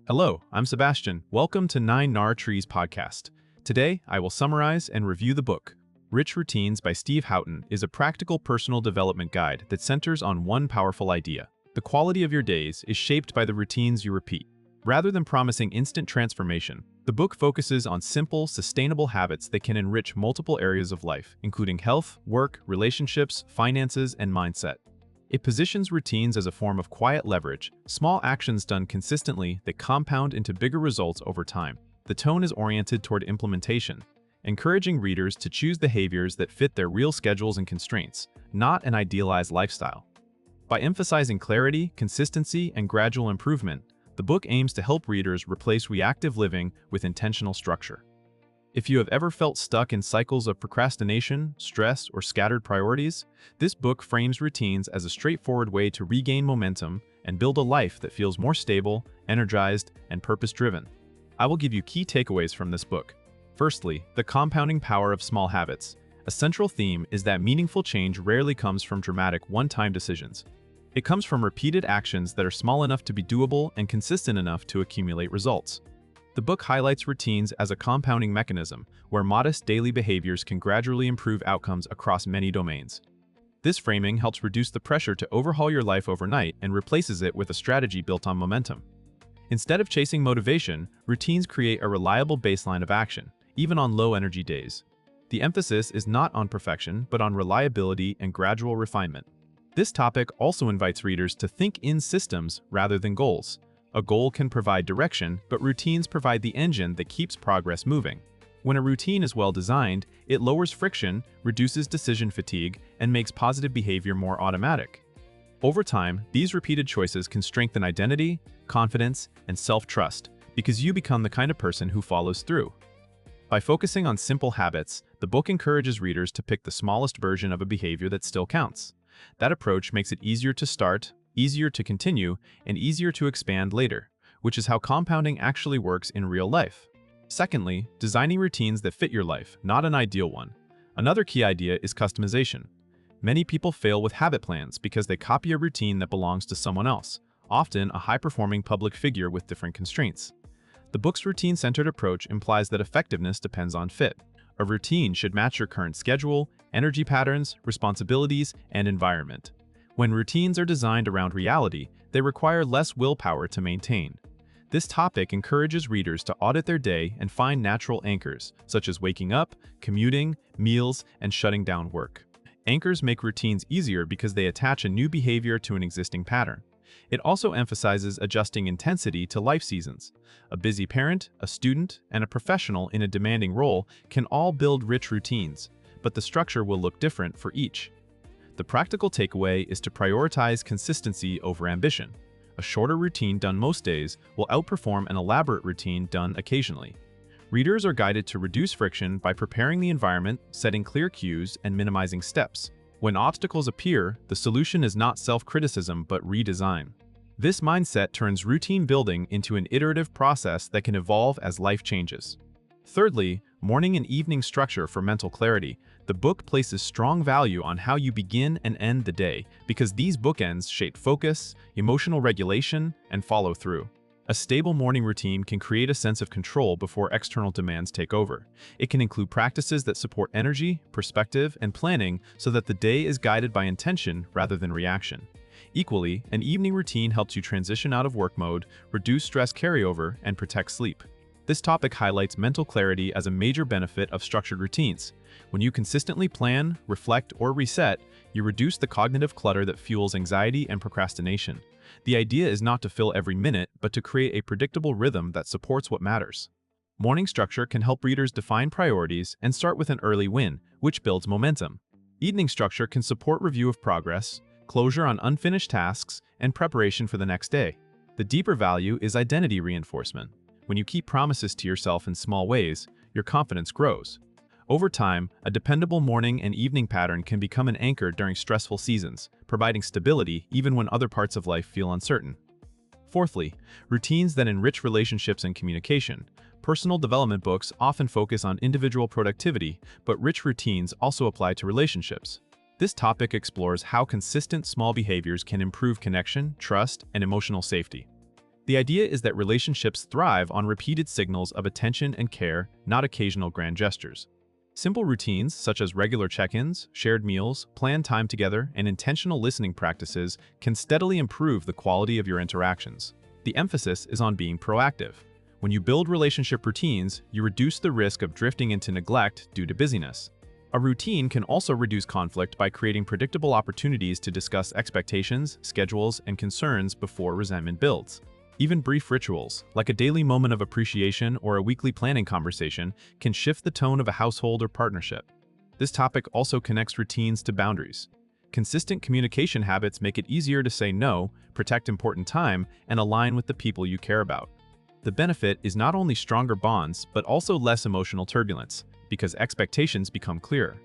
Hello, I'm Sebastian. Welcome to 9 Trees podcast. Today, I will summarize and review the book. Rich Routines by Steve Houghton is a practical personal development guide that centers on one powerful idea. The quality of your days is shaped by the routines you repeat. Rather than promising instant transformation, the book focuses on simple, sustainable habits that can enrich multiple areas of life, including health, work, relationships, finances, and mindset. It positions routines as a form of quiet leverage, small actions done consistently that compound into bigger results over time. The tone is oriented toward implementation, encouraging readers to choose behaviors that fit their real schedules and constraints, not an idealized lifestyle. By emphasizing clarity, consistency, and gradual improvement, the book aims to help readers replace reactive living with intentional structure. If you have ever felt stuck in cycles of procrastination, stress, or scattered priorities, this book frames routines as a straightforward way to regain momentum and build a life that feels more stable, energized, and purpose-driven. I will give you key takeaways from this book. Firstly, the compounding power of small habits. A central theme is that meaningful change rarely comes from dramatic one-time decisions. It comes from repeated actions that are small enough to be doable and consistent enough to accumulate results. The book highlights routines as a compounding mechanism, where modest daily behaviors can gradually improve outcomes across many domains. This framing helps reduce the pressure to overhaul your life overnight and replaces it with a strategy built on momentum. Instead of chasing motivation, routines create a reliable baseline of action, even on low-energy days. The emphasis is not on perfection, but on reliability and gradual refinement. This topic also invites readers to think in systems rather than goals. A goal can provide direction, but routines provide the engine that keeps progress moving. When a routine is well designed, it lowers friction, reduces decision fatigue, and makes positive behavior more automatic. Over time, these repeated choices can strengthen identity, confidence, and self-trust, because you become the kind of person who follows through. By focusing on simple habits, the book encourages readers to pick the smallest version of a behavior that still counts. That approach makes it easier to start, easier to continue, and easier to expand later, which is how compounding actually works in real life. Secondly, designing routines that fit your life, not an ideal one. Another key idea is customization. Many people fail with habit plans because they copy a routine that belongs to someone else, often a high-performing public figure with different constraints. The book's routine-centered approach implies that effectiveness depends on fit. A routine should match your current schedule, energy patterns, responsibilities, and environment. When routines are designed around reality, they require less willpower to maintain. This topic encourages readers to audit their day and find natural anchors, such as waking up, commuting, meals, and shutting down work. Anchors make routines easier because they attach a new behavior to an existing pattern. It also emphasizes adjusting intensity to life seasons. A busy parent, a student, and a professional in a demanding role can all build rich routines, but the structure will look different for each. The practical takeaway is to prioritize consistency over ambition. A shorter routine done most days will outperform an elaborate routine done occasionally. Readers are guided to reduce friction by preparing the environment, setting clear cues, and minimizing steps. When obstacles appear, the solution is not self-criticism but redesign. This mindset turns routine building into an iterative process that can evolve as life changes. Thirdly, morning and evening structure for mental clarity. The book places strong value on how you begin and end the day because these bookends shape focus, emotional regulation, and follow-through. A stable morning routine can create a sense of control before external demands take over. It can include practices that support energy, perspective, and planning so that the day is guided by intention rather than reaction. Equally, an evening routine helps you transition out of work mode, reduce stress carryover, and protect sleep. This topic highlights mental clarity as a major benefit of structured routines. When you consistently plan, reflect, or reset, you reduce the cognitive clutter that fuels anxiety and procrastination. The idea is not to fill every minute, but to create a predictable rhythm that supports what matters. Morning structure can help readers define priorities and start with an early win, which builds momentum. Evening structure can support review of progress, closure on unfinished tasks, and preparation for the next day. The deeper value is identity reinforcement. When you keep promises to yourself in small ways, your confidence grows. Over time, a dependable morning and evening pattern can become an anchor during stressful seasons, providing stability even when other parts of life feel uncertain. Fourthly, routines that enrich relationships and communication. Personal development books often focus on individual productivity, but rich routines also apply to relationships. This topic explores how consistent small behaviors can improve connection, trust, and emotional safety. The idea is that relationships thrive on repeated signals of attention and care, not occasional grand gestures. Simple routines, such as regular check-ins, shared meals, planned time together, and intentional listening practices, can steadily improve the quality of your interactions. The emphasis is on being proactive. When you build relationship routines, you reduce the risk of drifting into neglect due to busyness. A routine can also reduce conflict by creating predictable opportunities to discuss expectations, schedules, and concerns before resentment builds. Even brief rituals, like a daily moment of appreciation or a weekly planning conversation, can shift the tone of a household or partnership. This topic also connects routines to boundaries. Consistent communication habits make it easier to say no, protect important time, and align with the people you care about. The benefit is not only stronger bonds, but also less emotional turbulence, because expectations become clearer.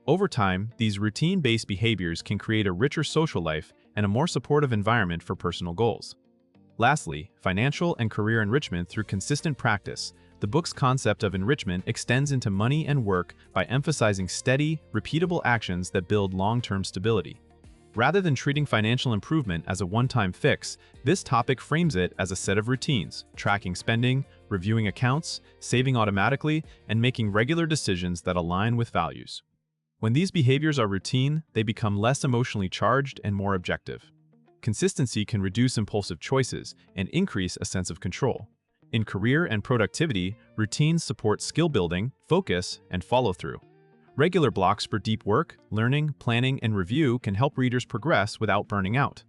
Over time, these routine-based behaviors can create a richer social life and a more supportive environment for personal goals. Lastly, financial and career enrichment through consistent practice. The book's concept of enrichment extends into money and work by emphasizing steady, repeatable actions that build long-term stability. Rather than treating financial improvement as a one-time fix, this topic frames it as a set of routines, tracking spending, reviewing accounts, saving automatically, and making regular decisions that align with values. When these behaviors are routine, they become less emotionally charged and more objective. Consistency can reduce impulsive choices and increase a sense of control. In career and productivity, routines support skill building, focus, and follow-through. Regular blocks for deep work, learning, planning, and review can help readers progress without burning out.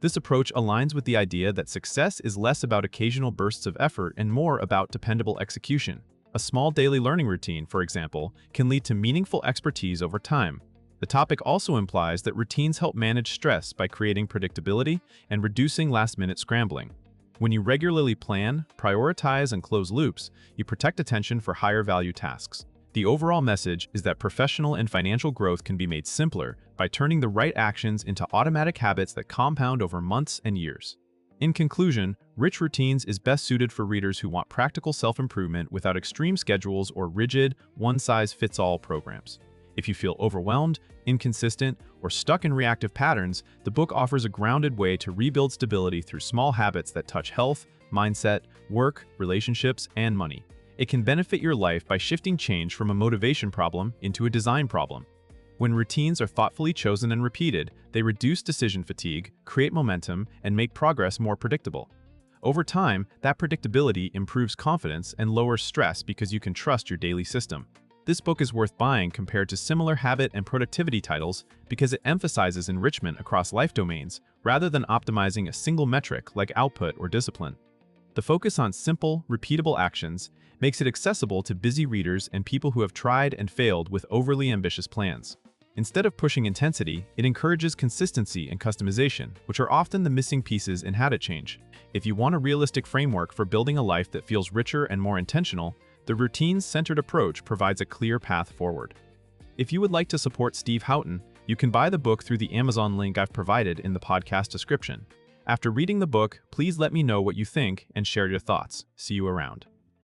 This approach aligns with the idea that success is less about occasional bursts of effort and more about dependable execution. A small daily learning routine, for example, can lead to meaningful expertise over time. The topic also implies that routines help manage stress by creating predictability and reducing last-minute scrambling. When you regularly plan, prioritize, and close loops, you protect attention for higher-value tasks. The overall message is that professional and financial growth can be made simpler by turning the right actions into automatic habits that compound over months and years. In conclusion, Rich Routines is best suited for readers who want practical self-improvement without extreme schedules or rigid, one-size-fits-all programs. If you feel overwhelmed, inconsistent, or stuck in reactive patterns, the book offers a grounded way to rebuild stability through small habits that touch health, mindset, work, relationships, and money. It can benefit your life by shifting change from a motivation problem into a design problem. When routines are thoughtfully chosen and repeated, they reduce decision fatigue, create momentum, and make progress more predictable. Over time, that predictability improves confidence and lowers stress because you can trust your daily system. This book is worth buying compared to similar habit and productivity titles because it emphasizes enrichment across life domains rather than optimizing a single metric like output or discipline. The focus on simple, repeatable actions makes it accessible to busy readers and people who have tried and failed with overly ambitious plans. Instead of pushing intensity, it encourages consistency and customization, which are often the missing pieces in habit change. If you want a realistic framework for building a life that feels richer and more intentional, the routines-centered approach provides a clear path forward. If you would like to support Steve Houghton, you can buy the book through the Amazon link I've provided in the podcast description. After reading the book, please let me know what you think and share your thoughts. See you around.